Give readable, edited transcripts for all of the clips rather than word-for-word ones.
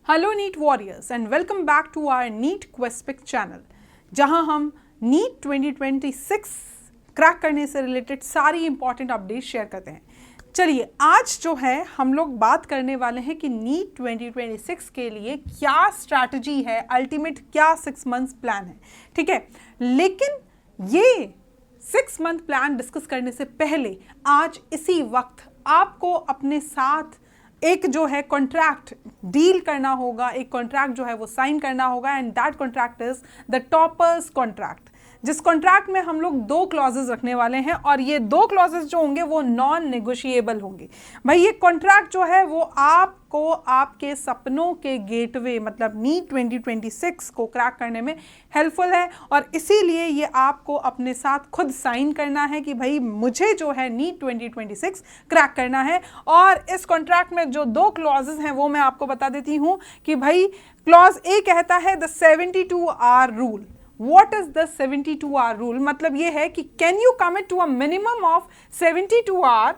Hello NEET warriors and welcome back to our NEET quest pick channel, जहां हम NEET 2026 crack करने से related सारी इंपॉर्टेंट अपडेट शेयर करते हैं। चलिए आज जो है हम लोग बात करने वाले हैं कि नीट 2026 के लिए क्या स्ट्रैटेजी है, अल्टीमेट क्या 6 मंथ्स प्लान है, ठीक है। लेकिन ये 6 मंथ प्लान डिस्कस करने से पहले आज इसी वक्त आपको अपने साथ एक जो है कॉन्ट्रैक्ट डील करना होगा, एक कॉन्ट्रैक्ट जो है वो साइन करना होगा and that contract is the toppers contract, जिस कॉन्ट्रैक्ट में हम लोग 2 क्लॉजेस रखने वाले हैं और ये 2 क्लॉजेस जो होंगे वो नॉन नेगोशिएबल होंगे। भाई ये कॉन्ट्रैक्ट जो है वो आपको आपके सपनों के गेटवे मतलब नीट 2026 को क्रैक करने में हेल्पफुल है और इसीलिए ये आपको अपने साथ खुद साइन करना है कि भाई मुझे जो है नीट 2026 क्रैक करना है। और इस कॉन्ट्रैक्ट में जो 2 क्लॉजेस हैं वो मैं आपको बता देती हूँ कि भाई क्लॉज ए कहता है the 72 hour rule. What is the 72 hour rule? मतलब ये है कि can you commit to a minimum of 72 hour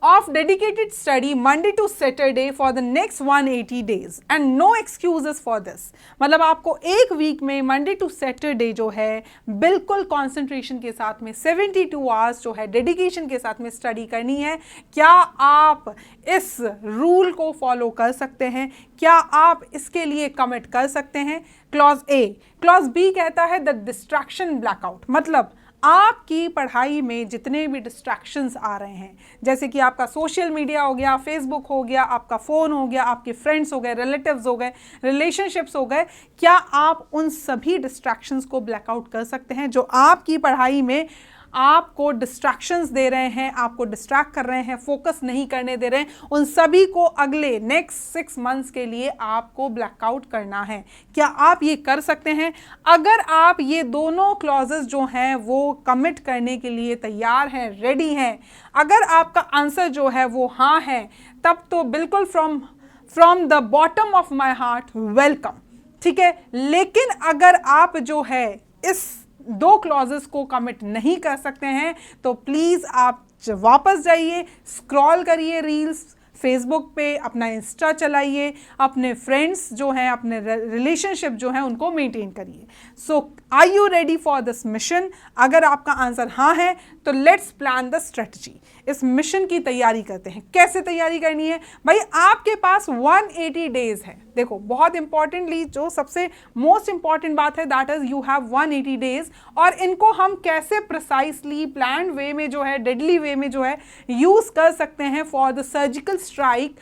of dedicated study Monday to Saturday for the next 180 days and no excuses for this। मतलब आपको एक week में Monday to Saturday जो है बिल्कुल कंसंट्रेशन के साथ में 72 आवर्स जो है डेडिकेशन के साथ में स्टडी करनी है। क्या आप इस रूल को फॉलो कर सकते हैं? क्या आप इसके लिए कमिट कर सकते हैं? Clause A. क्लॉज बी कहता है द डिस्ट्रैक्शन ब्लैकआउट, मतलब आपकी पढ़ाई में जितने भी डिस्ट्रैक्शंस आ रहे हैं, जैसे कि आपका सोशल मीडिया हो गया, फेसबुक हो गया, आपका फ़ोन हो गया, आपके फ्रेंड्स हो गए, रिलेटिव्स हो गए, रिलेशनशिप्स हो गए, क्या आप उन सभी डिस्ट्रैक्शंस को ब्लैकआउट कर सकते हैं जो आपकी पढ़ाई में आपको डिस्ट्रैक्शंस दे रहे हैं, आपको डिस्ट्रैक्ट कर रहे हैं, फोकस नहीं करने दे रहे हैं? उन सभी को अगले नेक्स्ट 6 मंथ्स के लिए आपको ब्लैकआउट करना है। क्या आप ये कर सकते हैं? अगर आप ये दोनों क्लॉजेस जो हैं वो कमिट करने के लिए तैयार हैं, रेडी हैं, अगर आपका आंसर जो है वो हाँ है, तब तो बिल्कुल from the bottom of my heart welcome, ठीक है। लेकिन अगर आप जो है इस 2 क्लॉजेस को कमिट नहीं कर सकते हैं तो प्लीज़ आप वापस जाइए, स्क्रॉल करिए रील्स, फेसबुक पे अपना इंस्टा चलाइए, अपने फ्रेंड्स जो हैं, अपने रिलेशनशिप जो हैं उनको मेंटेन करिए। So are you ready for this mission? अगर आपका आंसर हाँ है तो लेट्स प्लान द स्ट्रेटजी। इस मिशन की तैयारी करते हैं। कैसे तैयारी करनी है? भाई आपके पास 180 डेज है। देखो बहुत इंपॉर्टेंटली जो सबसे मोस्ट इंपॉर्टेंट बात है that is you have 180 days और इनको हम कैसे प्रिसाइसली प्लान वे में जो है, डेडली वे में जो है यूज कर सकते हैं for the surgical strike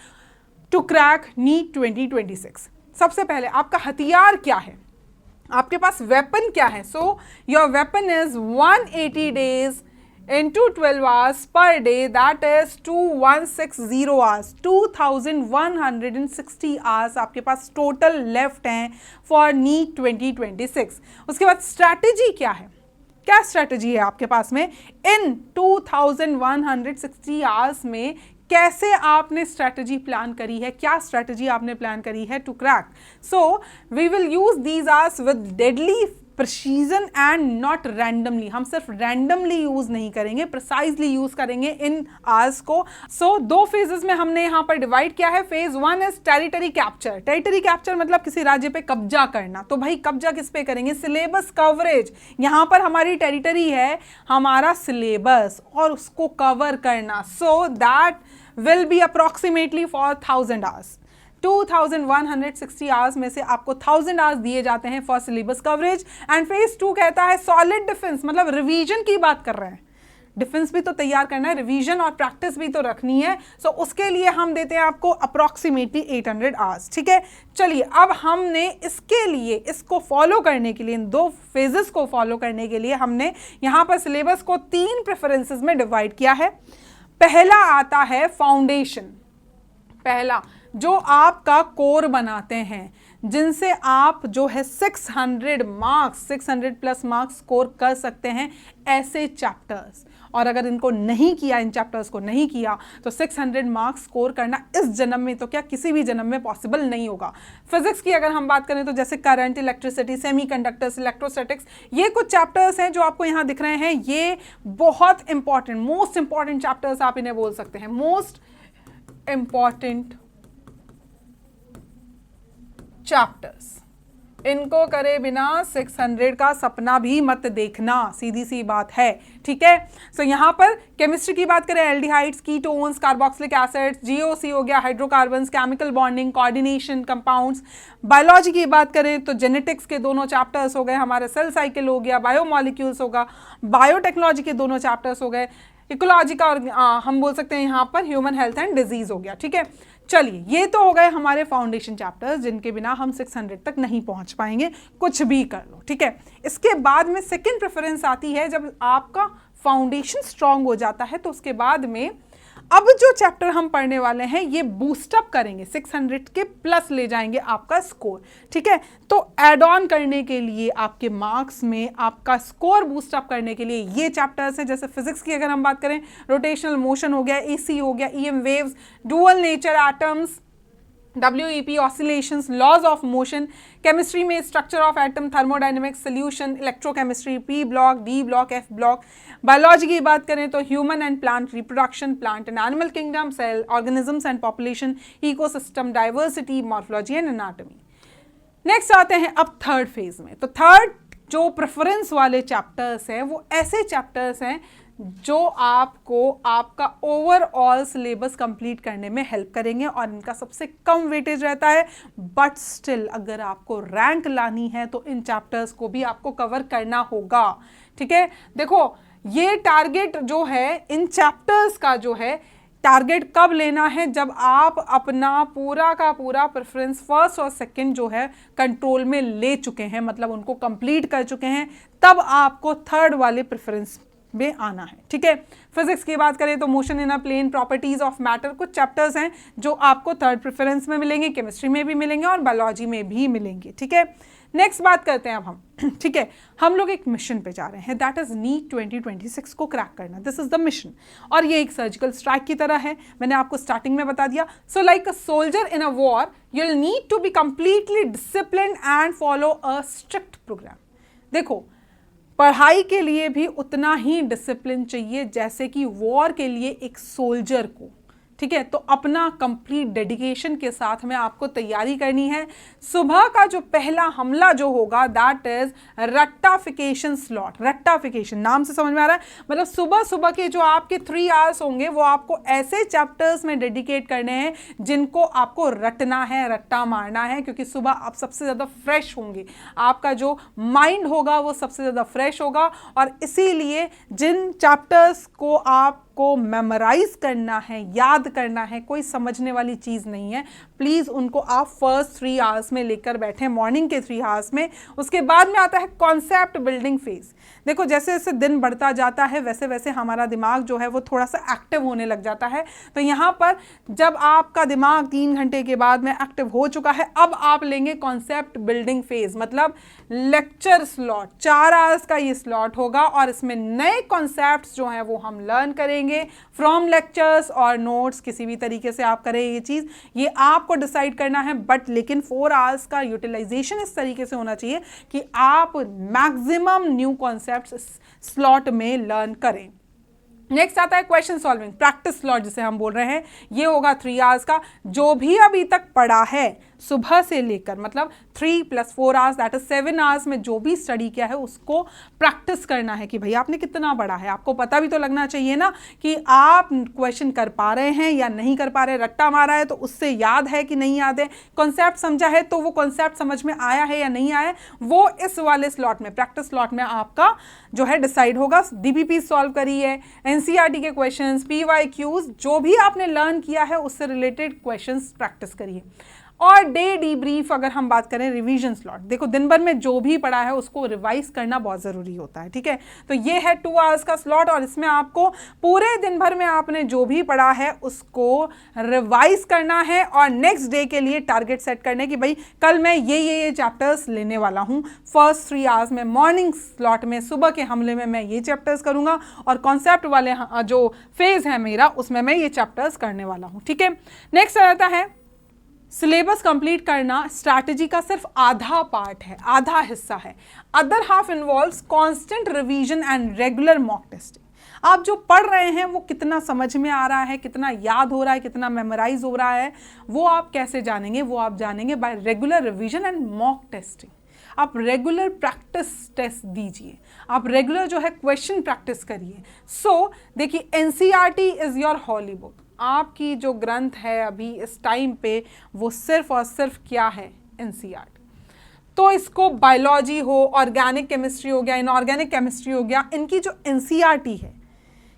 to crack NEET 2026। सबसे पहले आपका हथियार क्या है, आपके पास वेपन क्या है? So your weapon is 180 days into 12 hours per day, that is 2160 hours, 2160 hours आपके पास टोटल लेफ्ट हैं फॉर नीट 2026। उसके बाद स्ट्रैटेजी क्या है? क्या स्ट्रैटेजी है आपके पास में? इन 2160 आवर्स में कैसे आपने स्ट्रैटेजी प्लान करी है? क्या स्ट्रैटेजी आपने प्लान करी है to crack? So we will use these hours with deadly precision and not randomly. हम सिर्फ रैंडमली यूज नहीं करेंगे, प्रिसाइजली यूज करेंगे इन आवर्स को। सो 2 फेजेस में हमने यहाँ पर डिवाइड किया है। Phase 1 is territory capture. Territory capture मतलब किसी राज्य पे कब्जा करना। तो भाई कब्जा किस पे करेंगे? Syllabus coverage. यहाँ पर हमारी टेरिटरी है हमारा सिलेबस और उसको कवर करना। So that will be approximately for 1000 hours. 2160 hours में से आपको 1000 आवर्स दिए जाते हैं for syllabus coverage. And phase 2 कहता है सॉलिड डिफेंस, मतलब रिवीजन की बात कर रहे हैं। डिफेंस भी तो तैयार करना है, रिवीजन और प्रैक्टिस भी तो रखनी है। सो उसके लिए हम देते हैं आपको अप्रॉक्सीमेटली 800 आवर्स, ठीक है। चलिए अब हमने इसके लिए, इसको फॉलो करने के लिए, इन 2 फेजेस को फॉलो करने के लिए हमने यहाँ पर सिलेबस को 3 प्रेफरेंसेस में डिवाइड किया है। पहला आता है फाउंडेशन। पहला जो आपका कोर बनाते हैं, जिनसे आप जो है 600 मार्क्स, 600 प्लस मार्क्स स्कोर कर सकते हैं, ऐसे चैप्टर्स। और अगर इनको नहीं किया, इन चैप्टर्स को नहीं किया, तो 600 मार्क्स स्कोर करना इस जन्म में तो क्या किसी भी जन्म में पॉसिबल नहीं होगा। फिजिक्स की अगर हम बात करें तो जैसे करंट, इलेक्ट्रिसिटी, सेमीकंडक्टर्स, इलेक्ट्रोस्टैटिक्स, ये कुछ चैप्टर्स हैं जो आपको यहाँ दिख रहे हैं। ये बहुत इंपॉर्टेंट, मोस्ट इंपॉर्टेंट चैप्टर्स आप इन्हें बोल सकते हैं। मोस्ट इंपॉर्टेंट चैप्टर्स, इनको करे बिना 600 का सपना भी मत देखना, सीधी सी बात है, ठीक है। सो यहाँ पर केमिस्ट्री की बात करें, aldehydes, ketones, carboxylic acids, GOC हो गया, hydrocarbons, chemical bonding, coordination, compounds. Biology की बात करें तो जेनेटिक्स के दोनों चैप्टर्स हो गए हमारे, सेल साइकिल हो गया, बायोमॉलिक्यूल्स होगा, बायोटेक्नोलॉजी के दोनों चैप्टर्स हो गए, इकोलॉजी का, और हम बोल सकते हैं यहाँ पर ह्यूमन हेल्थ एंड डिजीज हो गया, ठीक है। चलिए, ये तो हो गए हमारे फाउंडेशन चैप्टर्स जिनके बिना हम 600 तक नहीं पहुंच पाएंगे, कुछ भी कर लो, ठीक है। इसके बाद में सेकंड प्रेफरेंस आती है, जब आपका फाउंडेशन स्ट्रांग हो जाता है तो उसके बाद में अब जो चैप्टर हम पढ़ने वाले हैं ये बूस्टअप करेंगे, 600 के प्लस ले जाएंगे आपका स्कोर, ठीक है। तो एड ऑन करने के लिए, आपके मार्क्स में आपका स्कोर बूस्टअप करने के लिए ये चैप्टर्स हैं। जैसे फिजिक्स की अगर हम बात करें, रोटेशनल मोशन हो गया, एसी हो गया, EM waves, dual nature atoms, WEP oscillations, laws of motion. Chemistry में structure of atom, thermodynamics, solution, electrochemistry, P block, D block, F block. Biology की बात करें तो human and plant reproduction, plant and animal kingdom, cell, organisms and population, ecosystem, diversity, morphology and anatomy. Next आते हैं अब third phase में। तो third जो प्रेफरेंस वाले चैप्टर्स हैं वो ऐसे चैप्टर्स हैं जो आपको आपका ओवरऑल सिलेबस कंप्लीट करने में हेल्प करेंगे और इनका सबसे कम वेटेज रहता है, बट स्टिल अगर आपको रैंक लानी है तो इन चैप्टर्स को भी आपको कवर करना होगा, ठीक है। देखो, ये टारगेट जो है इन चैप्टर्स का जो है, टारगेट कब लेना है, जब आप अपना पूरा का पूरा प्रेफरेंस फर्स्ट और सेकंड जो है कंट्रोल में ले चुके हैं, मतलब उनको कंप्लीट कर चुके हैं, तब आपको थर्ड वाले प्रेफरेंस में आना है, ठीक है। फिजिक्स की बात करें तो motion in a plane, properties of matter, कुछ चैप्टर्स हैं जो आपको थर्ड प्रेफरेंस में मिलेंगे, केमिस्ट्री में भी मिलेंगे और बायोलॉजी में भी मिलेंगे, ठीक है। नेक्स्ट बात करते हैं अब हम, ठीक है। हम लोग एक मिशन पे जा रहे हैं, दैट इज नीट 2026 को क्रैक करना, दिस इज द मिशन। और ये एक सर्जिकल स्ट्राइक की तरह है, मैंने आपको स्टार्टिंग में बता दिया। So like a soldier in a war, you will need to be completely disciplined and follow a strict program. देखो, पढ़ाई के लिए भी उतना ही डिसिप्लिन चाहिए जैसे कि वॉर के लिए एक सोल्जर को, ठीक है। तो अपना कंप्लीट डेडिकेशन के साथ में आपको तैयारी करनी है। सुबह का जो पहला हमला जो होगा दैट इज रट्टाफिकेशन स्लॉट। रट्टाफिकेशन नाम से समझ में आ रहा है, मतलब सुबह सुबह के जो आपके 3 आवर्स होंगे वो आपको ऐसे चैप्टर्स में डेडिकेट करने हैं जिनको आपको रटना है, रट्टा मारना है, क्योंकि सुबह आप सबसे ज़्यादा फ्रेश होंगे, आपका जो माइंड होगा वो सबसे ज़्यादा फ्रेश होगा। और इसीलिए जिन चैप्टर्स को आपको मेमोराइज करना है, याद करना है, कोई समझने वाली चीज़ नहीं है, प्लीज़ उनको आप फर्स्ट 3 आवर्स में लेकर बैठें, मॉर्निंग के 3 आवर्स में। उसके बाद में आता है कॉन्सेप्ट बिल्डिंग फेज। देखो, जैसे जैसे दिन बढ़ता जाता है वैसे वैसे हमारा दिमाग जो है वो थोड़ा सा एक्टिव होने लग जाता है। तो यहाँ पर जब आपका दिमाग 3 घंटे के बाद में एक्टिव हो चुका है, अब आप लेंगे कॉन्सेप्ट बिल्डिंग फेज, मतलब लेक्चर स्लॉट। 4 आवर्स का ये स्लॉट होगा और इसमें नए कॉन्सेप्ट्स जो हैं वो हम लर्न करेंगे फ्रॉम लेक्चर्स और नोट्स। किसी भी तरीके से आप करें ये चीज़, ये आपको डिसाइड करना है, बट लेकिन 4 आवर्स का यूटिलाइजेशन इस तरीके से होना चाहिए कि आप मैक्सिमम न्यू कॉन्सेप्ट्स स्लॉट में लर्न करें। नेक्स्ट आता है क्वेश्चन सॉल्विंग, प्रैक्टिस स्लॉट जिसे हम बोल रहे हैं, ये होगा 3 आवर्स का। जो भी अभी तक पढ़ा है सुबह से लेकर, मतलब 3 + 4 आवर्स दैट इज 7 आवर्स में जो भी स्टडी किया है उसको प्रैक्टिस करना है कि भाई आपने कितना पढ़ा है। आपको पता भी तो लगना चाहिए ना कि आप क्वेश्चन कर पा रहे हैं या नहीं कर पा रहे। रट्टा मारा है तो उससे याद है कि नहीं याद है, कॉन्सेप्ट समझा है तो वो कॉन्सेप्ट समझ में आया है या नहीं आया, वो इस वाले स्लॉट में, प्रैक्टिस स्लॉट में आपका जो है डिसाइड होगा। DBP सॉल्व करिए, NCERT के क्वेश्चंस, PYQs, जो भी आपने लर्न किया है उससे रिलेटेड क्वेश्चंस प्रैक्टिस करिए। और डे डीब्रीफ अगर हम बात करें, रिवीजन स्लॉट, देखो दिन भर में जो भी पढ़ा है उसको रिवाइज करना बहुत ज़रूरी होता है, ठीक है। तो ये है 2 आवर्स का स्लॉट और इसमें आपको पूरे दिन भर में आपने जो भी पढ़ा है उसको रिवाइज करना है और नेक्स्ट डे के लिए टारगेट सेट करने कि भाई कल मैं ये चैप्टर्स लेने वाला हूँ। फर्स्ट 3 आवर्स में मॉर्निंग स्लॉट में, सुबह के हमले में मैं ये चैप्टर्स करूँगा और कॉन्सेप्ट वाले जो फेज है मेरा उसमें मैं ये चैप्टर्स करने वाला हूँ, ठीक है। नेक्स्ट आता है सिलेबस कंप्लीट करना स्ट्रैटेजी का सिर्फ आधा पार्ट है, आधा हिस्सा है। Other half involves constant revision and regular mock testing. आप जो पढ़ रहे हैं वो कितना समझ में आ रहा है, कितना याद हो रहा है, कितना मेमोराइज हो रहा है, वो आप कैसे जानेंगे? वो आप जानेंगे bye regular revision and mock testing. आप रेगुलर प्रैक्टिस टेस्ट दीजिए, आप रेगुलर जो है क्वेश्चन प्रैक्टिस करिए। सो देखिए, NCERT is your holy book. आपकी जो ग्रंथ है अभी इस टाइम पे वो सिर्फ और सिर्फ क्या है? एनसीईआरटी। तो इसको बायोलॉजी हो, ऑर्गेनिक केमिस्ट्री हो गया, इनऑर्गेनिक केमिस्ट्री हो गया, इनकी जो एनसीईआरटी है,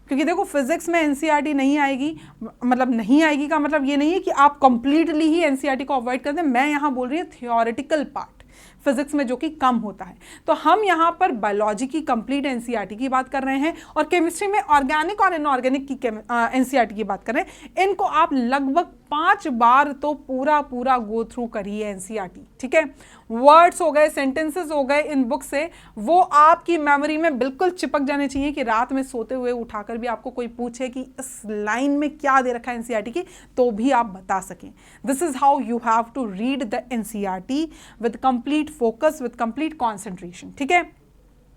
क्योंकि देखो फिजिक्स में एनसीईआरटी नहीं आएगी, मतलब नहीं आएगी का मतलब ये नहीं है कि आप कंप्लीटली ही एनसीईआरटी को अवॉइड कर दें। मैं यहाँ बोल रही हूँ थियोरेटिकल पार्ट फिजिक्स में जो कि कम होता है। तो हम यहाँ पर बायोलॉजी की कंप्लीट एनसीईआरटी की बात कर रहे हैं और केमिस्ट्री में ऑर्गेनिक और इनऑर्गेनिक की एनसीईआरटी की बात कर रहे हैं। इनको आप लगभग 5 बार तो पूरा गो थ्रू करिए एनसीईआरटी, ठीक है। वर्ड्स हो गए, सेंटेंसेस हो गए इन बुक से, वो आपकी मेमोरी में बिल्कुल चिपक जाने चाहिए कि रात में सोते हुए उठाकर भी आपको कोई पूछे कि इस लाइन में क्या दे रखा है एनसीईआरटी की, तो भी आप बता सकें। This is how you have to read the NCERT with complete focus, with complete concentration, ठीक है।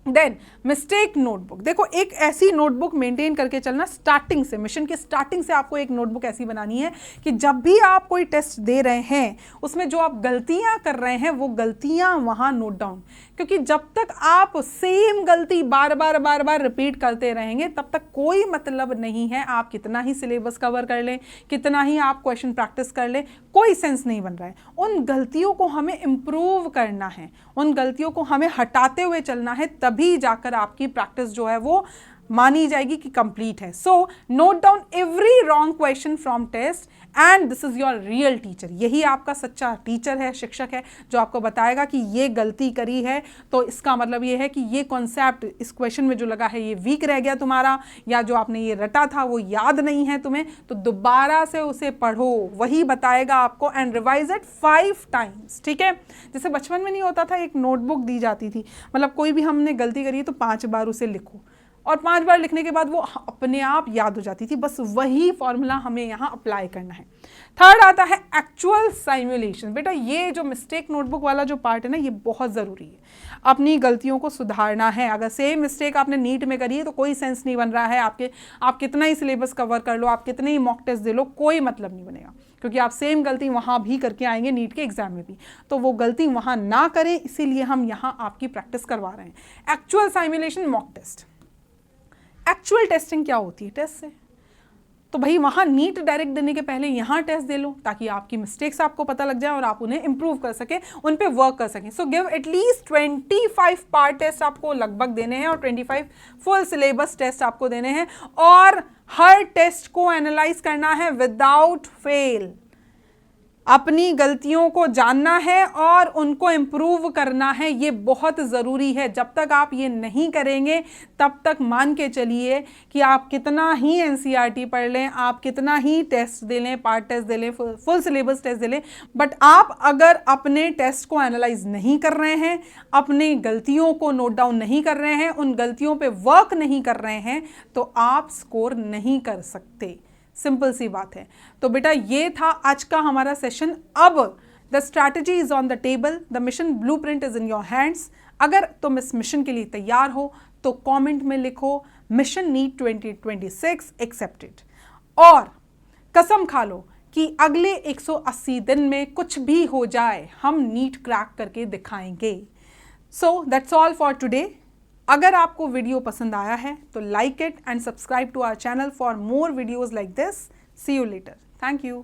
Then mistake notebook. देखो, एक ऐसी नोटबुक मेंटेन करके चलना स्टार्टिंग से, मिशन के स्टार्टिंग से आपको एक नोटबुक ऐसी बनानी है कि जब भी आप कोई टेस्ट दे रहे हैं उसमें जो आप गलतियां कर रहे हैं वो गलतियां वहां नोट डाउन, क्योंकि जब तक आप सेम गलती बार बार रिपीट करते रहेंगे तब तक कोई मतलब नहीं है। आप कितना ही सिलेबस कवर कर लें, कितना ही आप क्वेश्चन प्रैक्टिस कर लें, कोई सेंस नहीं बन रहा है। उन गलतियों को हमें इम्प्रूव करना है, उन गलतियों को हमें हटाते हुए चलना है, तभी जाकर आपकी प्रैक्टिस जो है वो मानी जाएगी कि कंप्लीट है। So note down every wrong question from test and this is your real teacher. यही आपका सच्चा टीचर है, शिक्षक है, जो आपको बताएगा कि ये गलती करी है तो इसका मतलब ये है कि ये कॉन्सेप्ट इस क्वेश्चन में जो लगा है ये वीक रह गया तुम्हारा, या जो आपने ये रटा था वो याद नहीं है तुम्हें, तो दोबारा से उसे पढ़ो, वही बताएगा आपको, एंड रिवाइज इट 5 टाइम्स, ठीक है। जैसे बचपन में नहीं होता था, एक नोटबुक दी जाती थी, मतलब कोई भी हमने गलती करी है तो 5 बार उसे लिखो, और 5 बार लिखने के बाद वो अपने आप याद हो जाती थी। बस वही फॉर्मूला हमें यहाँ अप्लाई करना है। थर्ड आता है एक्चुअल साइमुलेशन। बेटा, ये जो मिस्टेक नोटबुक वाला जो पार्ट है ना, ये बहुत ज़रूरी है। अपनी गलतियों को सुधारना है। अगर सेम मिस्टेक आपने नीट में करी है तो कोई सेंस नहीं बन रहा है। आप कितना ही सिलेबस कवर कर लो, आप कितने ही मॉक टेस्ट दे लो, कोई मतलब नहीं बनेगा, क्योंकि आप सेम गलती वहाँ भी करके आएंगे नीट के एग्जाम में भी। तो वो गलती वहाँ ना करें, इसीलिए हम यहाँ आपकी प्रैक्टिस करवा रहे हैं। Actual simulation mock test. Actual testing क्या होती है टेस्ट से? तो भाई वहाँ नीट डायरेक्ट देने के पहले यहाँ टेस्ट दे लो, ताकि आपकी मिस्टेक्स आपको पता लग जाए और आप उन्हें इंप्रूव कर सकें, उन पे वर्क कर सकें। So give at least 25 part test आपको लगभग देने हैं और 25 फुल सिलेबस टेस्ट आपको देने हैं, और हर टेस्ट को एनालाइज करना है विदाउट फेल। अपनी गलतियों को जानना है और उनको इम्प्रूव करना है, ये बहुत ज़रूरी है। जब तक आप ये नहीं करेंगे तब तक मान के चलिए कि आप कितना ही एनसीईआरटी पढ़ लें, आप कितना ही टेस्ट दे लें, पार्ट टेस्ट दे लें, फुल सिलेबस टेस्ट दे लें, बट आप अगर अपने टेस्ट को एनालाइज नहीं कर रहे हैं, अपनी गलतियों को नोट डाउन नहीं कर रहे हैं, उन गलतियों पे वर्क नहीं कर रहे हैं, तो आप स्कोर नहीं कर सकते। सिंपल सी बात है। तो बेटा, ये था आज का हमारा सेशन। अब the strategy is on the table, the mission blueprint is in your hands. अगर तुम इस मिशन के लिए तैयार हो तो कमेंट में लिखो मिशन नीट 2026 एक्सेप्टेड, और कसम खा लो कि अगले 180 दिन में कुछ भी हो जाए हम नीट क्रैक करके दिखाएंगे। So that's all for today. अगर आपको वीडियो पसंद आया है तो like it and subscribe to our channel for more videos like this. See you later. Thank you.